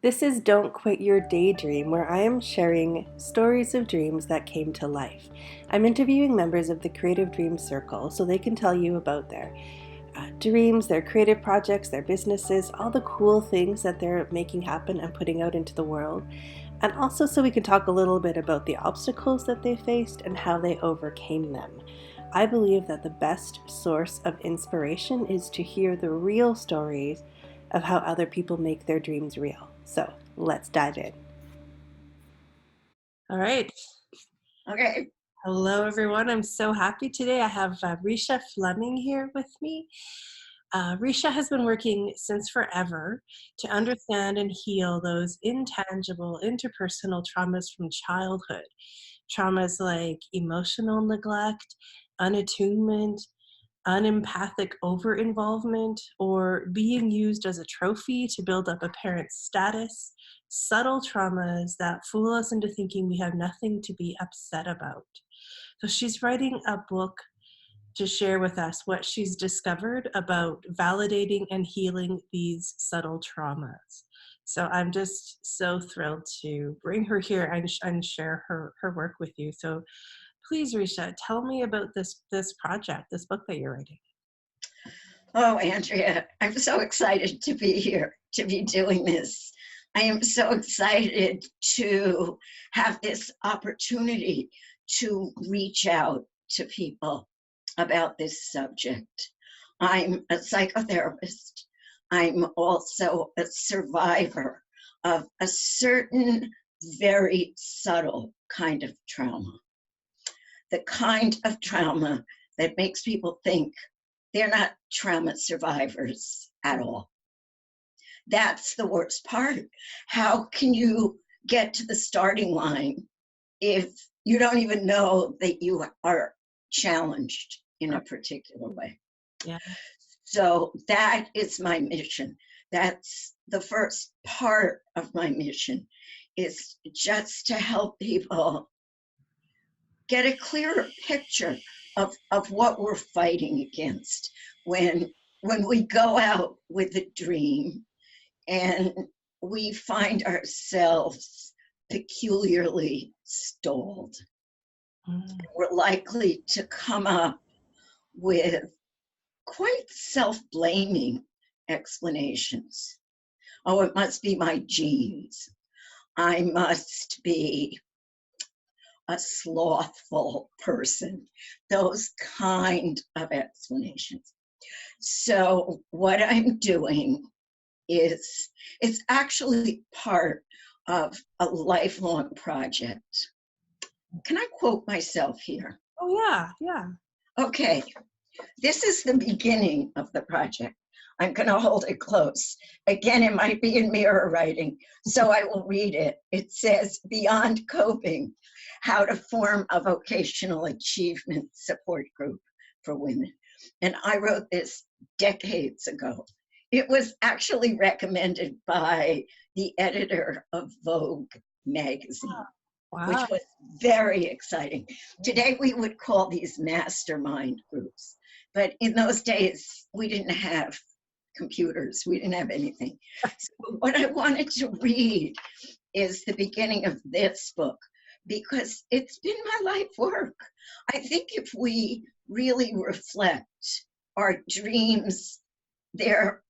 This is Don't Quit Your Daydream, where I am sharing stories of dreams that came to life. I'm interviewing members of the Creative Dreams Circle so they can tell you about their dreams, their creative projects, their businesses, all the cool things that they're making happen and putting out into the world. And also so we can talk a little bit about the obstacles that they faced and how they overcame them. I believe that the best source of inspiration is to hear the real stories of how other people make their dreams real. So let's dive in. All right. Okay. Hello, everyone. I'm so happy today. I have Ricia Fleming here with me. Ricia has been working since forever to understand and heal those intangible interpersonal traumas from childhood. Traumas like emotional neglect, unattunement, unempathic overinvolvement, or being used as a trophy to build up a parent's status, subtle traumas that fool us into thinking we have nothing to be upset about. So she's writing a book to share with us what she's discovered about validating and healing these subtle traumas. So I'm just so thrilled to bring her here and share her work with you. So please, Ricia, tell me about this project, this book that you're writing. Oh, Andrea, I'm so excited to be here, to be doing this. I am so excited to have this opportunity to reach out to people about this subject. I'm a psychotherapist. I'm also a survivor of a certain very subtle kind of trauma. The kind of trauma that makes people think they're not trauma survivors at all. That's the worst part. How can you get to the starting line if you don't even know that you are challenged in a particular way? Yeah. So that is my mission. That's the first part of my mission, is just to help people get a clearer picture of what we're fighting against when we go out with a dream and we find ourselves peculiarly stalled. We're likely to come up with quite self-blaming explanations. Oh, it must be my genes. I must be a slothful person, those kind of explanations. So what I'm doing is, it's actually part of a lifelong project. Can I quote myself here? Oh, yeah. Okay, this is the beginning of the project. I'm going to hold it close. Again, it might be in mirror writing, so I will read it. It says, "Beyond coping, how to form a vocational achievement support group for women." And I wrote this decades ago. It was actually recommended by the editor of Vogue magazine, which Wow. was very exciting. Today, we would call these mastermind groups. But in those days, we didn't have computers. We didn't have anything. So what I wanted to read is the beginning of this book, because it's been my life work. I think if we really reflect, our dreams, they're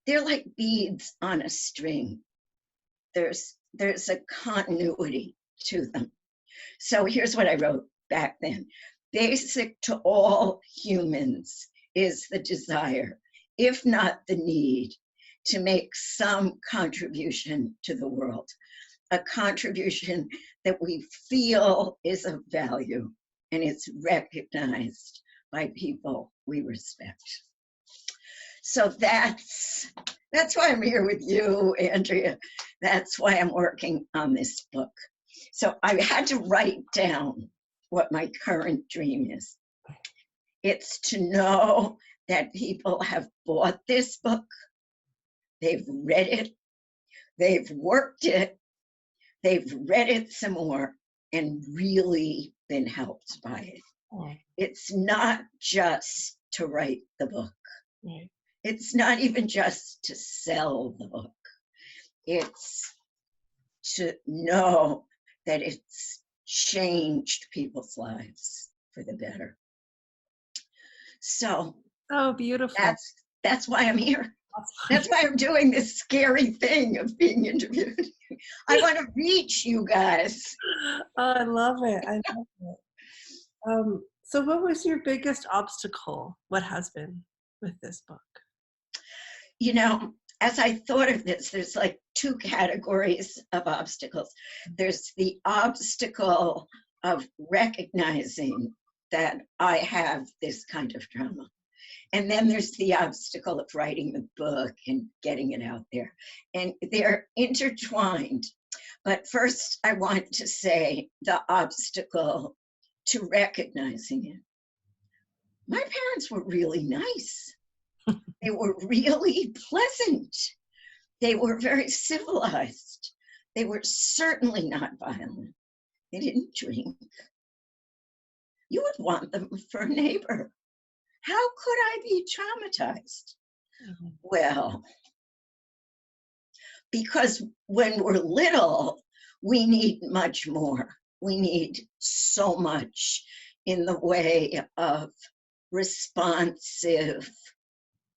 like beads on a string. There's a continuity to them. So here's what I wrote back then. Basic to all humans is the desire, if not the need, to make some contribution to the world, a contribution that we feel is of value and it's recognized by people we respect. So that's why I'm here with you, Andrea. That's why I'm working on this book. So I had to write down what my current dream is. It's to know that people have bought this book, they've read it, they've worked it, they've read it some more, and really been helped by it. Oh, It's not just to write the book. right. It's not even just to sell the book. It's to know that it's changed people's lives for the better. So Oh, beautiful. that's why I'm here. That's why I'm doing this scary thing of being interviewed. I want to reach you guys. Oh, I love it. I love it. So what was your biggest obstacle? What has been with this book? You know, as I thought of this, there's like two categories of obstacles. There's the obstacle of recognizing that I have this kind of trauma. And then there's the obstacle of writing the book and getting it out there. And they're intertwined. But first, I want to say the obstacle to recognizing it. My parents were really nice. They were really pleasant. They were very civilized. They were certainly not violent. They didn't drink. You would want them for a neighbor. How could I be traumatized? Well, because when we're little, we need much more. We need so much in the way of responsive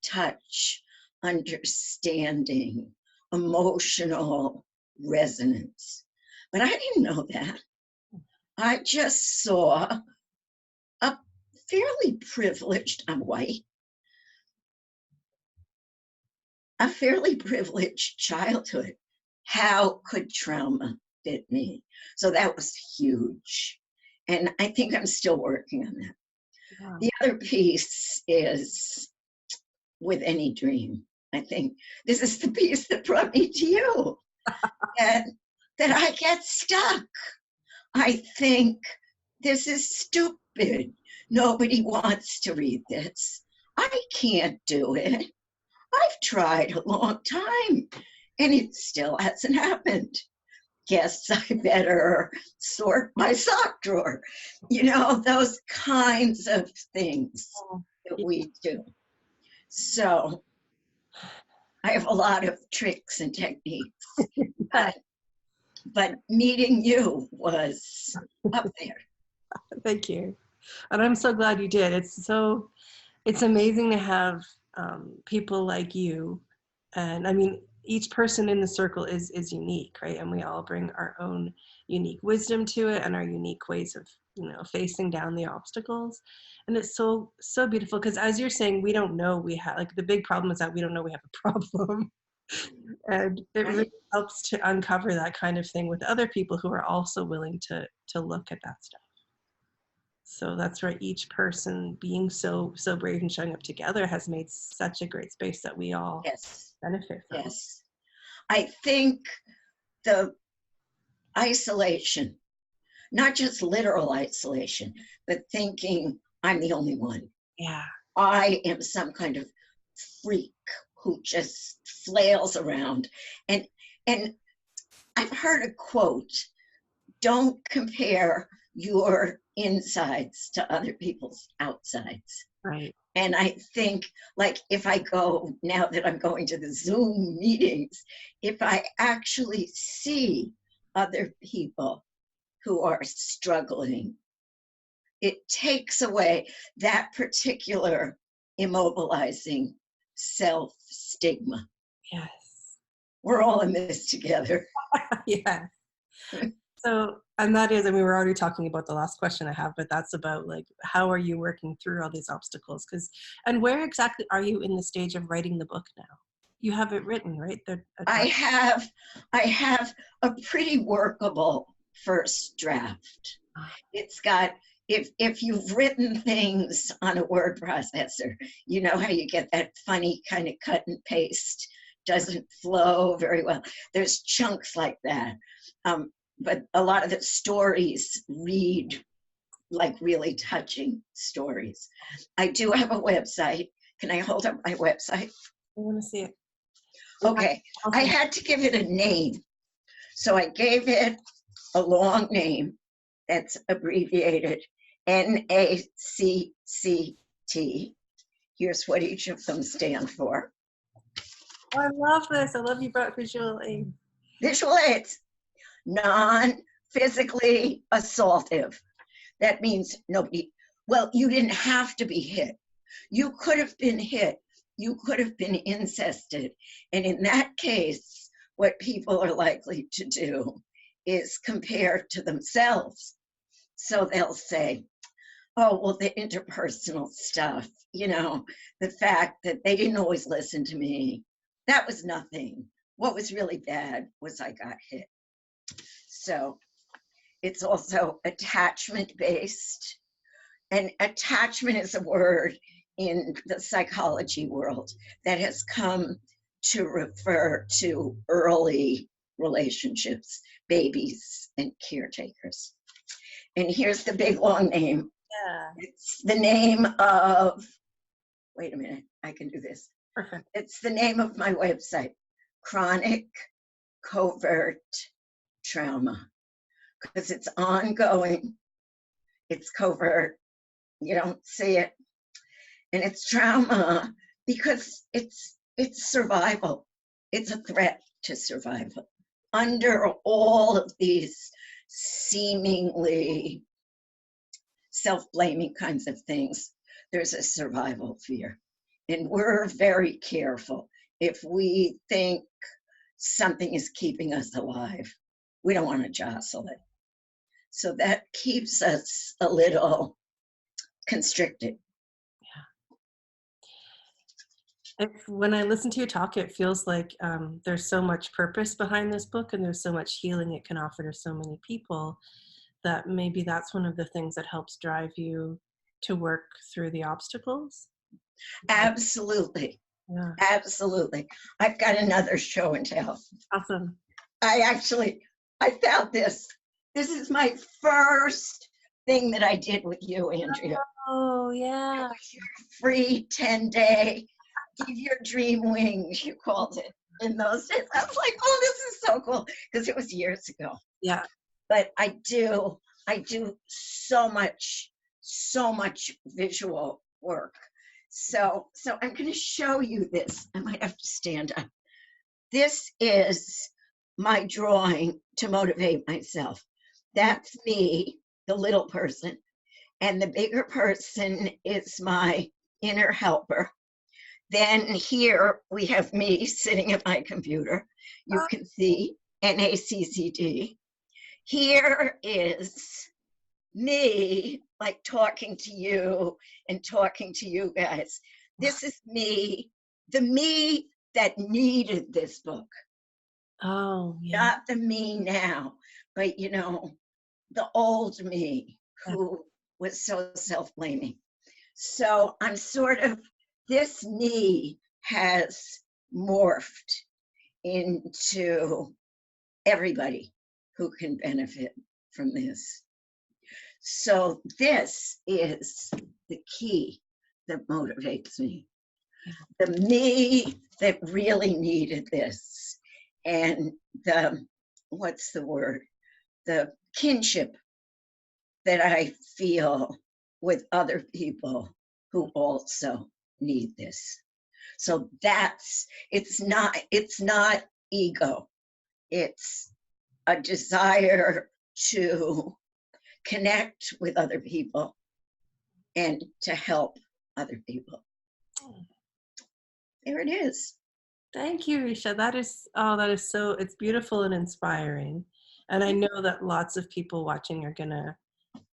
touch, understanding, emotional resonance. But I didn't know that. I just saw a fairly privileged, I'm white, a fairly privileged childhood. How could trauma fit me? So that was huge. And I think I'm still working on that. Wow. The other piece is with any dream. I think this is the piece that brought me to you. And that I get stuck. I think this is stupid. Nobody wants to read this. I can't do it. I've tried a long time and it still hasn't happened. Guess I better sort my sock drawer. You know, those kinds of things that we do. So I have a lot of tricks and techniques, but meeting you was up there. Thank you. And I'm so glad you did. It's amazing to have people like you. And I mean, each person in the circle is unique, right? And we all bring our own unique wisdom to it and our unique ways of, facing down the obstacles. And it's so beautiful because as you're saying, we don't know we have, like the big problem is that we don't know we have a problem. And it really helps to uncover that kind of thing with other people who are also willing to look at that stuff. So that's where each person being so brave and showing up together has made such a great space that we all benefit from. Yes. I think the isolation, not just literal isolation, but thinking I'm the only one. Yeah. I am some kind of freak who just flails around. And I've heard a quote, don't compare your insides to other people's outsides. Right. And I think, like, if I go, now that I'm going to the Zoom meetings, if I actually see other people who are struggling, it takes away that particular immobilizing self-stigma. Yes. We're all in this together. Yeah. So, and that is, I mean, we're already talking about the last question I have, but that's about like, how are you working through all these obstacles? And where exactly are you in the stage of writing the book now? You have it written, right? I have a pretty workable first draft. It's got, if you've written things on a word processor, you know how you get that funny kind of cut and paste, doesn't flow very well. There's chunks like that. But a lot of the stories read like really touching stories. I do have a website. Can I hold up my website? I want to see it. Okay. I had to give it a name. So I gave it a long name that's abbreviated NACCT. Here's what each of them stand for. Oh, I love this. I love you brought visual aids. Visual aids, non-physically assaultive. That means nobody, well, you didn't have to be hit. You could have been hit. You could have been incested. And in that case, what people are likely to do is compare to themselves. So they'll say, oh, well, the interpersonal stuff, the fact that they didn't always listen to me, that was nothing. What was really bad was I got hit. So it's also attachment based. And attachment is a word in the psychology world that has come to refer to early relationships, babies and caretakers. And here's the big long name. Yeah. It's the name of, wait a minute, I can do this. Perfect. It's the name of my website, Chronic Covert Trauma, because it's ongoing, it's covert, you don't see it, and it's trauma because it's survival. It's a threat to survival. Under all of these seemingly self-blaming kinds of things, there's a survival fear. And we're very careful. If we think something is keeping us alive, we don't want to jostle it. So that keeps us a little constricted. When I listen to you talk, it feels like there's so much purpose behind this book, and there's so much healing it can offer to so many people, that maybe that's one of the things that helps drive you to work through the obstacles. Absolutely. Yeah. Absolutely. I've got another show and tell. Awesome. I found this. This is my first thing that I did with you, Andrea. Oh, yeah. It was your free 10-day, give your dream wings, you called it in those days. I was like, oh, this is so cool, because it was years ago. Yeah. But I do so much visual work. So I'm going to show you this. I might have to stand up. This is my drawing to motivate myself. That's me, the little person. And the bigger person is my inner helper. Then here we have me sitting at my computer. You can see NACCD. Here is me, like talking to you and talking to you guys. This is me, the me that needed this book. Oh, yeah. Not the me now, but the old me who was so self-blaming. So I'm sort of, this me has morphed into everybody who can benefit from this. So this is the key that motivates me. The me that really needed this, and what's the word? The kinship that I feel with other people who also need this. So it's not ego. It's a desire to connect with other people and to help other people. There it is. Thank you, Ricia. That is so, it's beautiful and inspiring. And I know that lots of people watching are going to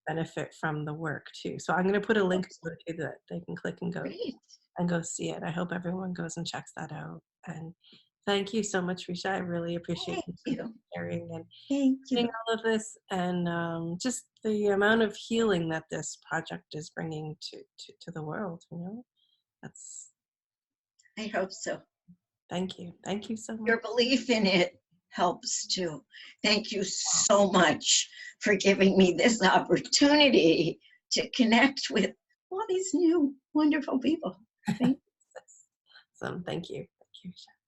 benefit from the work too. So I'm going to put a link to it that they can click and go see it. I hope everyone goes and checks that out. And thank you so much, Ricia. I really appreciate you sharing and doing all of this, and just the amount of healing that this project is bringing to the world. That's. I hope so. Thank you. Thank you so much. Your belief in it helps too. Thank you so much for giving me this opportunity to connect with all these new wonderful people. Thank you. Awesome. Thank you. Thank you, Ricia.